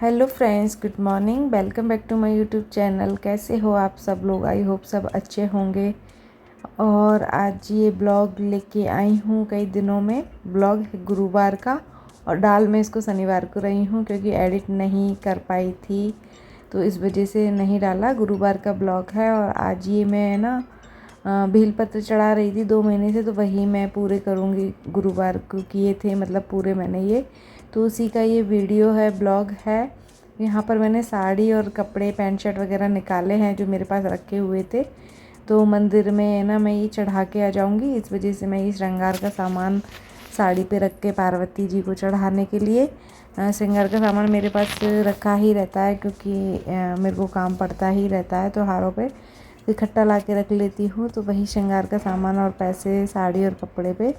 Hello friends, good morning. Welcome back to my YouTube channel. कैसे हो आप सब लोग? आई होप सब अच्छे होंगे। और आज ये ब्लॉग लेके आई हूँ। कई दिनों में ब्लॉग है गुरुवार का, और डाल मैं इसको शनिवार को रही हूँ क्योंकि एडिट नहीं कर पाई थी, तो इस वजह से नहीं डाला। गुरुवार का ब्लॉग है। और आज ये मैं ना भील पत्र चढ़ा रही थी 2 महीने से, तो वही मैं पूरे करूँगी। गुरुवार को किए थे, मतलब पूरे मैंने ये, तो उसी का ये वीडियो है, ब्लॉग है। यहाँ पर मैंने साड़ी और कपड़े, पैंट शर्ट वगैरह निकाले हैं जो मेरे पास रखे हुए थे। तो मंदिर में ना मैं ये चढ़ा के आ जाऊँगी, इस वजह से मैं ये श्रृंगार का सामान साड़ी पे रख के पार्वती जी को चढ़ाने के लिए श्रृंगार का सामान मेरे पास रखा ही रहता है, क्योंकि मेरे को काम पड़ता ही रहता है त्योहारों पे। इकट्ठा ला के रख लेती हूँ, तो वही श्रृंगार का सामान और पैसे साड़ी और कपड़े पे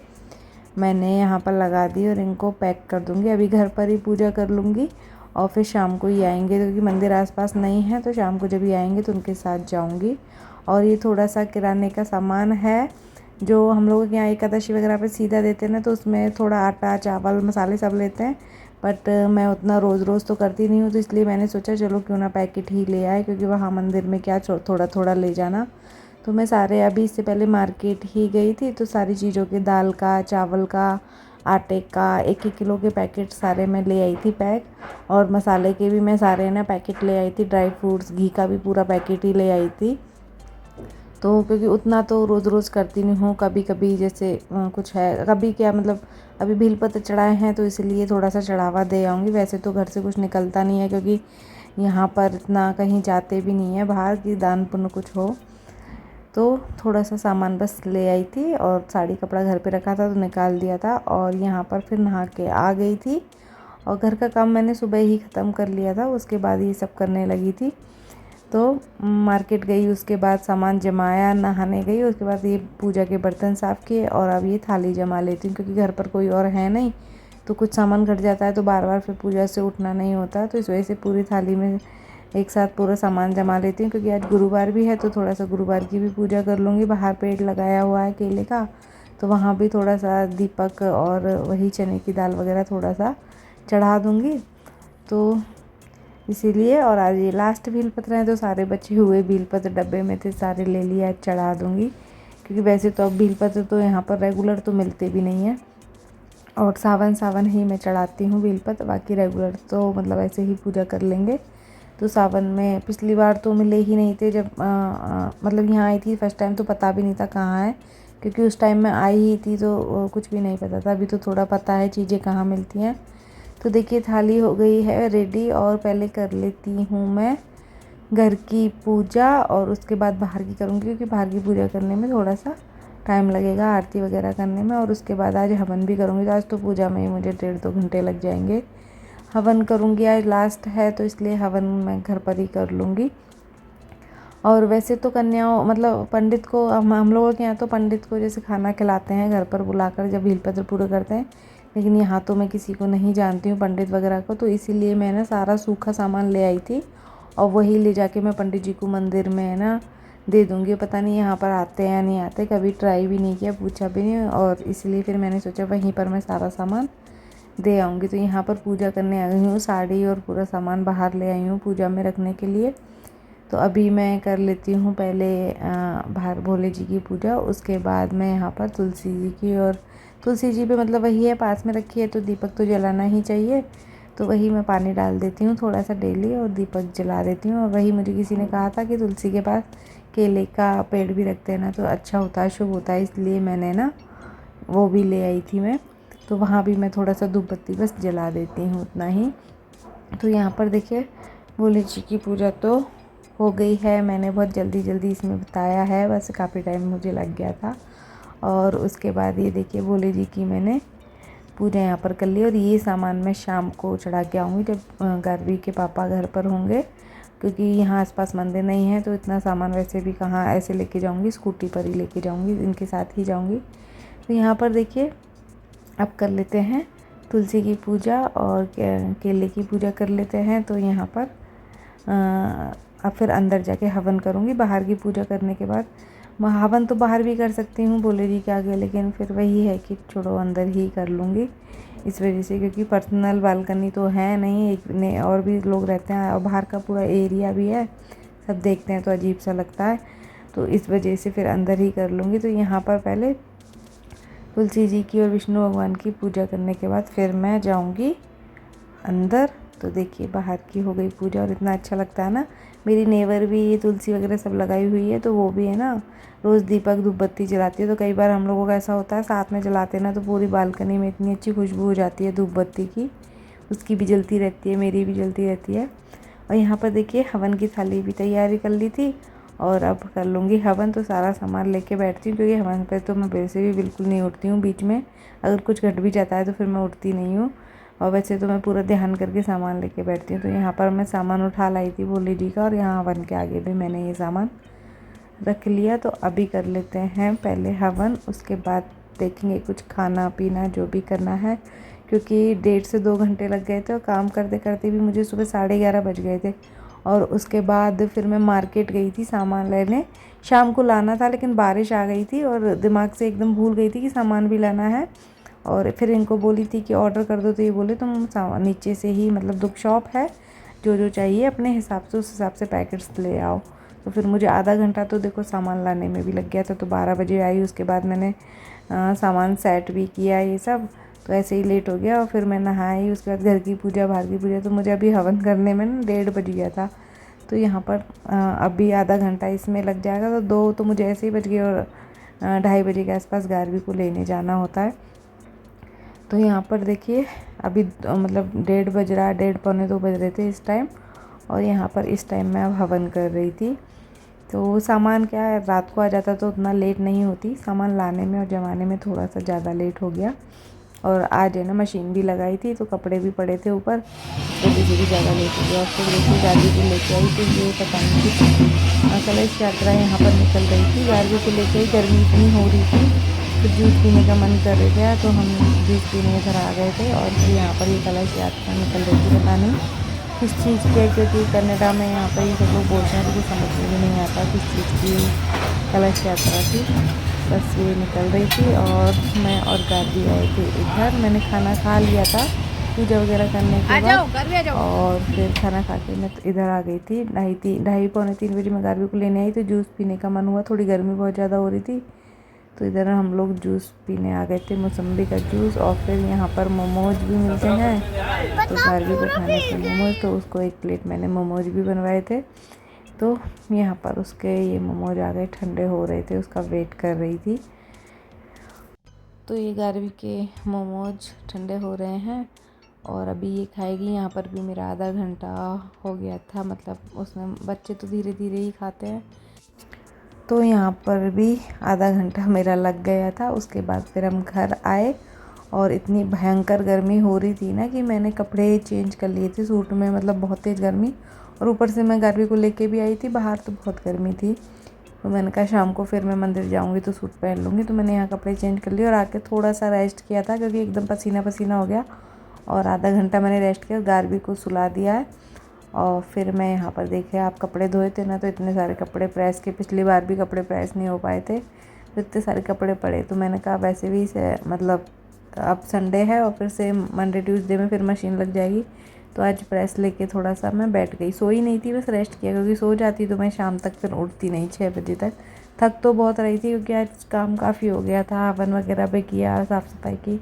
मैंने यहाँ पर लगा दी और इनको पैक कर दूँगी। अभी घर पर ही पूजा कर लूँगी और फिर शाम को ही आएंगे, क्योंकि मंदिर आसपास नहीं है, तो शाम को जब भी आएंगे तो उनके साथ जाऊँगी। और ये थोड़ा सा किराने का सामान है जो हम लोग यहाँ एकादशी वगैरह पे सीधा देते हैं ना, तो उसमें थोड़ा आटा, चावल, मसाले सब लेते हैं। बट मैं उतना रोज़ रोज़ तो करती नहीं हूँ, तो इसलिए मैंने सोचा चलो क्यों ना पैकेट ही ले आए, क्योंकि वहाँ मंदिर में क्या थोड़ा थोड़ा ले जाना। तो मैं सारे अभी इससे पहले मार्केट ही गई थी, तो सारी चीज़ों के, दाल का, चावल का, आटे का 1-1 किलो के पैकेट सारे मैं ले आई थी पैक। और मसाले के भी मैं सारे ना पैकेट ले आई थी, ड्राई फ्रूट्स, घी का भी पूरा पैकेट ही ले आई थी। तो क्योंकि उतना तो रोज़ रोज़ करती नहीं हूँ, कभी कभी जैसे कुछ है, कभी क्या मतलब अभी भीलपत्र चढ़ाए हैं तो इसलिए थोड़ा सा चढ़ावा दे आऊँगी। वैसे तो घर से कुछ निकलता नहीं है, क्योंकि यहाँ पर इतना कहीं जाते भी नहीं है बाहर कि दान पुण्य कुछ हो। तो थोड़ा सा सामान बस ले आई थी, और साड़ी कपड़ा घर पे रखा था तो निकाल दिया था। और यहाँ पर फिर नहा के आ गई थी, और घर का काम मैंने सुबह ही ख़त्म कर लिया था, उसके बाद ये सब करने लगी थी। तो मार्केट गई, उसके बाद सामान जमाया, नहाने गई, उसके बाद ये पूजा के बर्तन साफ़ किए, और अब ये थाली जमा लेती हूँ, क्योंकि घर पर कोई और है नहीं, तो कुछ सामान घट जाता है तो बार बार फिर पूजा से उठना नहीं होता। तो इस वजह से पूरी थाली में एक साथ पूरा सामान जमा लेती हूँ, क्योंकि आज गुरुवार भी है, तो थोड़ा सा गुरुवार की भी पूजा कर लूँगी। बाहर पेड़ लगाया हुआ है केले का, तो वहाँ भी थोड़ा सा दीपक और वही चने की दाल वगैरह थोड़ा सा चढ़ा दूँगी। तो इसीलिए, और आज ये लास्ट भीलपत्र है, तो सारे बचे हुए भीलपत्र डब्बे में थे, सारे ले लिए, आज चढ़ा दूँगी। क्योंकि वैसे तो अब भीलपत्र तो यहाँ पर रेगुलर तो मिलते भी नहीं है, और सावन सावन ही मैं चढ़ाती हूँ भीलपत्र, बाकी रेगुलर तो मतलब ऐसे ही पूजा कर लेंगे। तो सावन में पिछली बार तो मिले ही नहीं थे, जब मतलब यहाँ आई थी फर्स्ट टाइम, तो पता भी नहीं था कहाँ है, क्योंकि उस टाइम मैं आई ही थी, तो कुछ भी नहीं पता था। अभी तो थोड़ा पता है चीज़ें कहाँ मिलती हैं। तो देखिए थाली हो गई है रेडी, और पहले कर लेती हूँ मैं घर की पूजा, और उसके बाद बाहर की करूँगी, क्योंकि बाहर की पूजा करने में थोड़ा सा टाइम लगेगा, आरती वगैरह करने में। और उसके बाद आज हवन भी करूँगी, तो आज तो पूजा में ही मुझे 1.5-2 घंटे लग जाएंगे। हवन करूँगी, आज लास्ट है, तो इसलिए हवन मैं घर पर ही कर लूँगी। और वैसे तो कन्याओं, मतलब पंडित को, हम लोगों के यहाँ तो पंडित को जैसे खाना खिलाते हैं घर पर बुलाकर जब भीलपत्र पूरा करते हैं, लेकिन यहाँ तो मैं किसी को नहीं जानती हूँ पंडित वगैरह को, तो इसीलिए मैं ना सारा सूखा सामान ले आई थी, और वही ले जाके मैं पंडित जी को मंदिर में ना दे दूँगी। पता नहीं यहाँ पर आते हैं या नहीं आते, कभी ट्राई भी नहीं किया, पूछा भी नहीं, और इसलिए फिर मैंने सोचा वहीं पर मैं सारा सामान दे आऊँगी। तो यहाँ पर पूजा करने आ गई हूँ, साड़ी और पूरा सामान बाहर ले आई हूँ पूजा में रखने के लिए। तो अभी मैं कर लेती हूँ पहले बाहर भोले जी की पूजा, उसके बाद मैं यहाँ पर तुलसी जी की, और तुलसी जी पे मतलब वही है, पास में रखी है, तो दीपक तो जलाना ही चाहिए, तो वही मैं पानी डाल देती हूँ थोड़ा सा डेली, और दीपक जला देती हूँ। और वही मुझे किसी ने कहा था कि तुलसी के पास केले का पेड़ भी रखते हैं ना, तो अच्छा होता है, शुभ होता है, इसलिए मैंने ना वो भी ले आई थी मैं। तो वहाँ भी मैं थोड़ा सा धूप बत्ती बस जला देती हूँ, उतना ही। तो यहाँ पर देखिए भोले जी की पूजा तो हो गई है, मैंने बहुत जल्दी जल्दी इसमें बताया है, बस काफ़ी टाइम मुझे लग गया था। और उसके बाद ये देखिए भोले जी की मैंने पूजा यहाँ पर कर ली, और ये सामान मैं शाम को चढ़ा के आऊँगी जब गार्वी के पापा घर पर होंगे, क्योंकि यहाँ आसपास मंदिर नहीं है, तो इतना सामान वैसे भी कहाँ ऐसे लेके जाऊँगी, स्कूटी पर ही लेके जाऊँगी, इनके साथ ही जाऊँगी। तो यहाँ पर देखिए अब कर लेते हैं तुलसी की पूजा, और केले की पूजा कर लेते हैं। तो यहाँ पर अब फिर अंदर जाके हवन करूँगी। बाहर की पूजा करने के बाद हवन तो बाहर भी कर सकती हूँ भोले जी के आगे, लेकिन फिर वही है कि छोड़ो अंदर ही कर लूँगी इस वजह से, क्योंकि पर्सनल बालकनी तो है नहीं, एक ने और भी लोग रहते हैं और बाहर का पूरा एरिया भी है, सब देखते हैं तो अजीब सा लगता है, तो इस वजह से फिर अंदर ही कर लूँगी। तो यहाँ पर पहले तुलसी जी की और विष्णु भगवान की पूजा करने के बाद फिर मैं जाऊँगी अंदर। तो देखिए बाहर की हो गई पूजा और इतना अच्छा लगता है ना। मेरी नेवर भी ये तुलसी वगैरह सब लगाई हुई है, तो वो भी है ना रोज़ दीपक धूप बत्ती जलाती है। तो कई बार हम लोगों का ऐसा होता है साथ में जलाते हैं ना, तो पूरी बालकनी में इतनी अच्छी खुशबू हो जाती है धूप बत्ती की, उसकी भी जलती रहती है, मेरी भी जलती रहती है। और यहाँ पर देखिए हवन की थाली भी तैयारी कर ली थी और अब कर लूँगी हवन। तो सारा सामान लेके बैठती हूँ, क्योंकि हवन पर तो मैं वैसे भी बिल्कुल नहीं उठती हूँ बीच में, अगर कुछ घट भी जाता है तो फिर मैं उठती नहीं हूँ, और वैसे तो मैं पूरा ध्यान करके सामान लेके बैठती हूँ। तो यहाँ पर मैं सामान उठा लाई थी भोले जी का, और यहाँ हवन के आगे भी मैंने ये सामान रख लिया। तो अभी कर लेते हैं पहले हवन, उसके बाद देखेंगे कुछ खाना पीना जो भी करना है, क्योंकि 1.5 से 2 घंटे लग गए थे और काम करते करते भी मुझे सुबह 11:30 बज गए थे। और उसके बाद फिर मैं मार्केट गई थी सामान लेने, शाम को लाना था लेकिन बारिश आ गई थी और दिमाग से एकदम भूल गई थी कि सामान भी लाना है। और फिर इनको बोली थी कि ऑर्डर कर दो, तो ये बोले तुम नीचे से ही, मतलब दुक शॉप है, जो जो चाहिए अपने हिसाब से उस हिसाब से पैकेट्स ले आओ। तो फिर मुझे आधा घंटा तो देखो सामान लाने में भी लग गया था। तो 12 बजे आई, उसके बाद मैंने सामान सेट भी किया ये सब, तो ऐसे ही लेट हो गया। और फिर मैं नहाई, उसके बाद घर की पूजा बाहर की पूजा, तो मुझे अभी हवन करने में ना 1:30 बज गया था। तो यहाँ पर अभी आधा घंटा इसमें लग जाएगा, तो 2 तो मुझे ऐसे ही बज गए, और 2:30 बजे के आसपास गारवी को लेने जाना होता है। तो यहाँ पर देखिए अभी मतलब 1:30 बज रहा है, 1:30 पौने 2 बज रहे थे इस टाइम, और यहाँ पर इस टाइम मैं अब हवन कर रही थी। तो सामान क्या है, रात को आ जाता तो उतना लेट नहीं होती, सामान लाने में और जमाने में थोड़ा सा ज़्यादा लेट हो गया। और आज है ना मशीन भी लगाई थी, तो कपड़े भी पड़े थे ऊपर, तो वजह भी ज़्यादा लेट हो गया। और फिर देखिए गाड़ी को लेके आई, तो ये पता नहीं कि कलश यात्रा यहाँ पर निकल रही थी, गाड़ी को लेके आई, गर्मी इतनी हो रही थी, तो जूस पीने का मन कर रहा था, तो हम जूस पीने इधर आ गए थे। और फिर यहाँ पर ये कलश यात्रा निकल रही थी, पता नहीं किस चीज़ की है, क्योंकि कनाडा में यहाँ पर ये सब लोग बोलते हैं, तो कुछ समझ में भी नहीं आता किस चीज़ की कलश यात्रा थी। बस ये निकल रही थी और मैं और गाड़ी आए थे इधर। मैंने खाना खा लिया था पूजा वगैरह करने के बाद, और फिर खाना खा के मैं तो इधर आ गई थी। 2:30 पौने 3 बजे मैं गाड़ी को लेने आई, तो जूस पीने का मन हुआ, थोड़ी गर्मी बहुत ज़्यादा हो रही थी, तो इधर हम लोग जूस पीने आ गए थे, मौसम्बी का जूस। और फिर यहाँ पर मोमोज भी मिलते हैं, तो गार्गी को खाने थे मोमोज, तो उसको 1 प्लेट मैंने मोमोज भी बनवाए थे। तो यहाँ पर उसके ये मोमोज आ गए, ठंडे हो रहे थे, उसका वेट कर रही थी। तो ये गार्गी के मोमोज ठंडे हो रहे हैं और अभी ये खाएगी। यहाँ पर भी मेरा आधा घंटा हो गया था, मतलब उसमें बच्चे तो धीरे धीरे ही खाते हैं, तो यहाँ पर भी आधा घंटा मेरा लग गया था। उसके बाद फिर हम घर आए और इतनी भयंकर गर्मी हो रही थी ना कि मैंने कपड़े चेंज कर लिए थे सूट में, मतलब बहुत तेज़ गर्मी, और ऊपर से मैं गार्गी को लेके भी आई थी बाहर, तो बहुत गर्मी थी। तो मैंने कहा शाम को फिर मैं मंदिर जाऊँगी तो सूट पहन लूँगी, तो मैंने यहाँ कपड़े चेंज कर लिए और आके थोड़ा सा रेस्ट किया था, क्योंकि एकदम पसीना पसीना हो गया। और आधा घंटा मैंने रेस्ट किया, गार्गी को सुला दिया है। और फिर मैं यहाँ पर देखे आप कपड़े धोए थे ना, तो इतने सारे कपड़े प्रेस के, पिछली बार भी कपड़े प्रेस नहीं हो पाए थे, तो इतने सारे कपड़े पड़े। तो मैंने कहा वैसे भी से मतलब अब संडे है और फिर से मंडे ट्यूसडे में फिर मशीन लग जाएगी, तो आज प्रेस लेके थोड़ा सा मैं बैठ गई, सोई नहीं थी, बस रेस्ट किया, क्योंकि सो जाती तो मैं शाम तक फिर उठती नहीं 6 बजे तक। थक तो बहुत रही थी, क्योंकि आज काम काफ़ी हो गया था, हवन वगैरह भी किया, साफ़ सफाई की,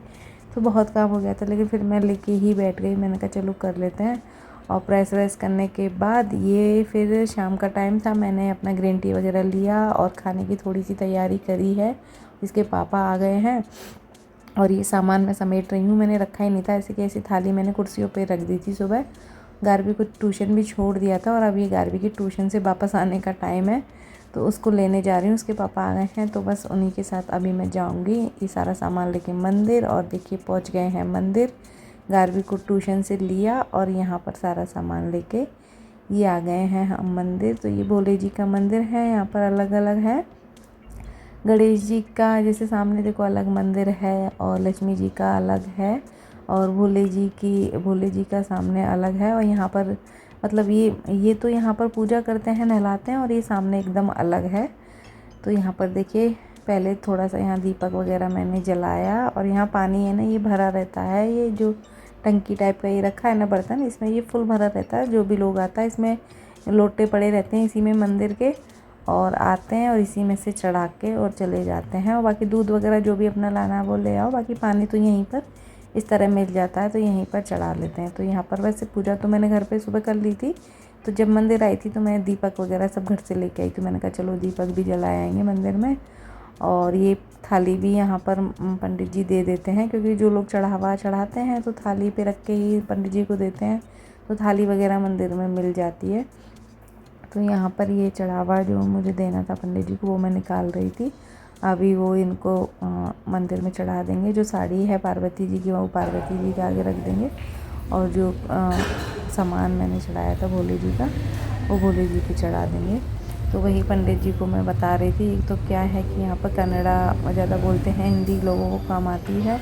तो बहुत काम हो गया था, लेकिन फिर मैं लेके ही बैठ गई। मैंने कहा चलो कर लेते हैं। और प्रेस व्रेस करने के बाद ये फिर शाम का टाइम था, मैंने अपना ग्रीन टी वगैरह लिया और खाने की थोड़ी सी तैयारी करी है। इसके पापा आ गए हैं और ये सामान मैं समेट रही हूँ, मैंने रखा ही नहीं था, ऐसे की ऐसी थाली मैंने कुर्सियों पे रख दी थी सुबह। गार्गी को ट्यूशन भी छोड़ दिया था और अब ये गार्गी की ट्यूशन से वापस आने का टाइम है, तो उसको लेने जा रही हूँ। उसके पापा आ गए हैं, तो बस उन्हीं के साथ अभी मैं जाऊँगी ये सारा सामान लेके मंदिर। और देखिए पहुँच गए हैं मंदिर, गार्गी को ट्यूशन से लिया और यहाँ पर सारा सामान लेके ये आ गए हैं हम मंदिर। तो ये भोले जी का मंदिर है, यहाँ पर अलग अलग है, गणेश जी का जैसे सामने देखो अलग मंदिर है, और लक्ष्मी जी का अलग है, और भोले जी का सामने अलग है। और यहाँ पर मतलब ये तो यहाँ पर पूजा करते हैं, नहलाते हैं, और ये सामने एकदम अलग है। तो यहाँ पर देखिए पहले थोड़ा सा यहाँ दीपक वगैरह मैंने जलाया, और यहाँ पानी है ना ये भरा रहता है, ये जो टंकी टाइप का ये रखा है ना बर्तन, इसमें ये फुल भरा रहता है। जो भी लोग आता है इसमें लोटे पड़े रहते हैं इसी में मंदिर के, और आते हैं और इसी में से चढ़ा के और चले जाते हैं। और बाकी दूध वगैरह जो भी अपना लाना है वो ले आओ, बाकी पानी तो यहीं पर इस तरह मिल जाता है, तो यहीं पर चढ़ा लेते हैं। तो यहाँ पर वैसे पूजा तो मैंने घर पे सुबह कर ली थी, तो जब मंदिर आई थी तो मैं दीपक वगैरह सब घर से लेके आई, तो मैंने कहा चलो दीपक भी जलाए आएंगे मंदिर में। और ये थाली भी यहाँ पर पंडित जी दे देते हैं, क्योंकि जो लोग चढ़ावा चढ़ाते हैं तो थाली पे रख के ही पंडित जी को देते हैं, तो थाली वगैरह मंदिर में मिल जाती है। तो यहाँ पर ये चढ़ावा जो मुझे देना था पंडित जी को वो मैं निकाल रही थी। अभी वो इनको मंदिर में चढ़ा देंगे। जो साड़ी है पार्वती जी की वो पार्वती जी के आगे रख देंगे, और जो सामान मैंने चढ़ाया था भोले जी का वो भोले जी पे चढ़ा देंगे। तो वही पंडित जी को मैं बता रही थी। तो क्या है कि यहाँ पर कन्नड़ा ज़्यादा बोलते हैं, हिंदी लोगों को कम आती है,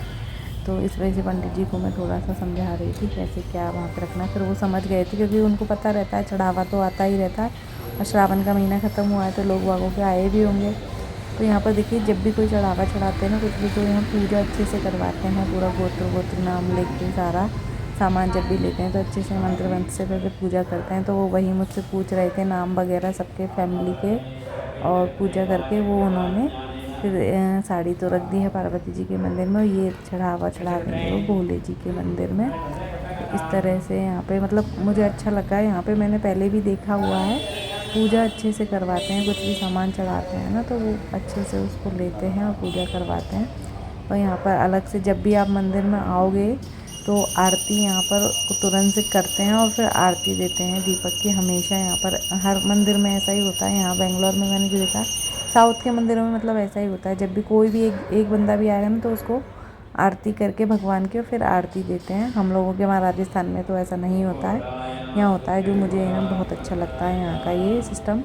तो इस वजह से पंडित जी को मैं थोड़ा सा समझा रही थी कैसे क्या वहाँ पर रखना है। फिर वो समझ गए थे, क्योंकि उनको पता रहता है चढ़ावा तो आता ही रहता है, और श्रावण का महीना ख़त्म हुआ है तो लोग वागों के आए भी होंगे। तो यहाँ पर देखिए जब भी कोई चढ़ावा चढ़ाते हैं ना कुछ भी, तो यहाँ पूजा अच्छे से करवाते हैं, पूरा गोत्र नाम लेके सारा सामान जब भी लेते हैं तो अच्छे से मंत्र वंत्र से पहले पूजा करते हैं। तो वो वही मुझसे पूछ रहे थे नाम वगैरह सबके फैमिली के, और पूजा करके वो उन्होंने फिर साड़ी तो रख दी है पार्वती जी के मंदिर में, और ये चढ़ावा चढ़ा देंगे वो भोले जी के मंदिर में। तो इस तरह से यहाँ पे मतलब मुझे अच्छा लगा। यहाँ पे मैंने पहले भी देखा हुआ है, पूजा अच्छे से करवाते हैं, कुछ भी सामान चढ़ाते हैं ना तो वो अच्छे से उसको लेते हैं और पूजा करवाते हैं। और यहाँ पर अलग से जब भी आप मंदिर में आओगे तो आरती यहाँ पर तुरंत से करते हैं, और फिर आरती देते हैं दीपक की। हमेशा यहाँ पर हर मंदिर में ऐसा ही होता है। यहाँ बेंगलोर में मैंने जो देखा, साउथ के मंदिरों में मतलब ऐसा ही होता है, जब भी कोई भी एक बंदा भी आएगा ना तो उसको आरती करके भगवान की, और फिर आरती देते हैं। हम लोगों के वहाँ राजस्थान में तो ऐसा नहीं होता है, यहाँ होता है, जो मुझे ना बहुत अच्छा लगता है यहाँ का ये सिस्टम।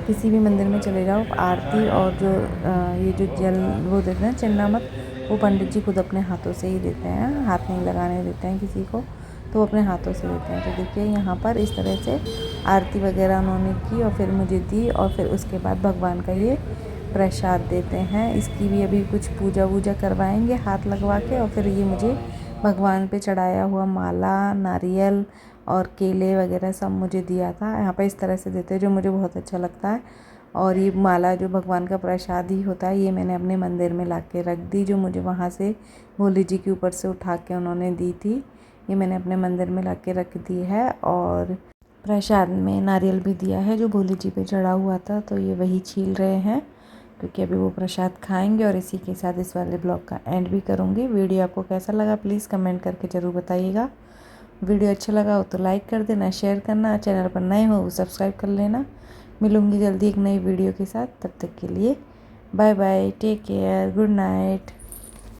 किसी भी मंदिर में चले जाओ आरती, और जो ये जो जल वो देते हैं चिन्नामत, वो पंडित जी खुद अपने हाथों से ही देते हैं, हाथ नहीं लगाने देते हैं किसी को, तो वो अपने हाथों से देते हैं। तो देखिए यहाँ पर इस तरह से आरती वगैरह उन्होंने की और फिर मुझे दी, और फिर उसके बाद भगवान का ये प्रसाद देते हैं। इसकी भी अभी कुछ पूजा वूजा करवाएंगे हाथ लगवा के, और फिर ये मुझे भगवान पे चढ़ाया हुआ माला, नारियल और केले वगैरह सब मुझे दिया था। यहाँ पे इस तरह से देते हैं जो मुझे बहुत अच्छा लगता है। और ये माला जो भगवान का प्रसाद ही होता है, ये मैंने अपने मंदिर में ला के रख दी, जो मुझे वहाँ से भोले जी के ऊपर से उठा के उन्होंने दी थी, ये मैंने अपने मंदिर में ला के रख दी है। और प्रसाद में नारियल भी दिया है जो भोले जी पे चढ़ा हुआ था, तो ये वही छील रहे हैं, क्योंकि अभी वो प्रसाद खाएंगे। और इसी के साथ इस वाले ब्लॉग का एंड भी करूँगी। वीडियो आपको कैसा लगा प्लीज़ कमेंट करके ज़रूर बताइएगा। वीडियो अच्छा लगा हो तो लाइक कर देना, शेयर करना, चैनल पर नए हो सब्सक्राइब कर लेना। मिलूँगी जल्दी एक नई वीडियो के साथ, तब तक के लिए bye bye, take care, good night.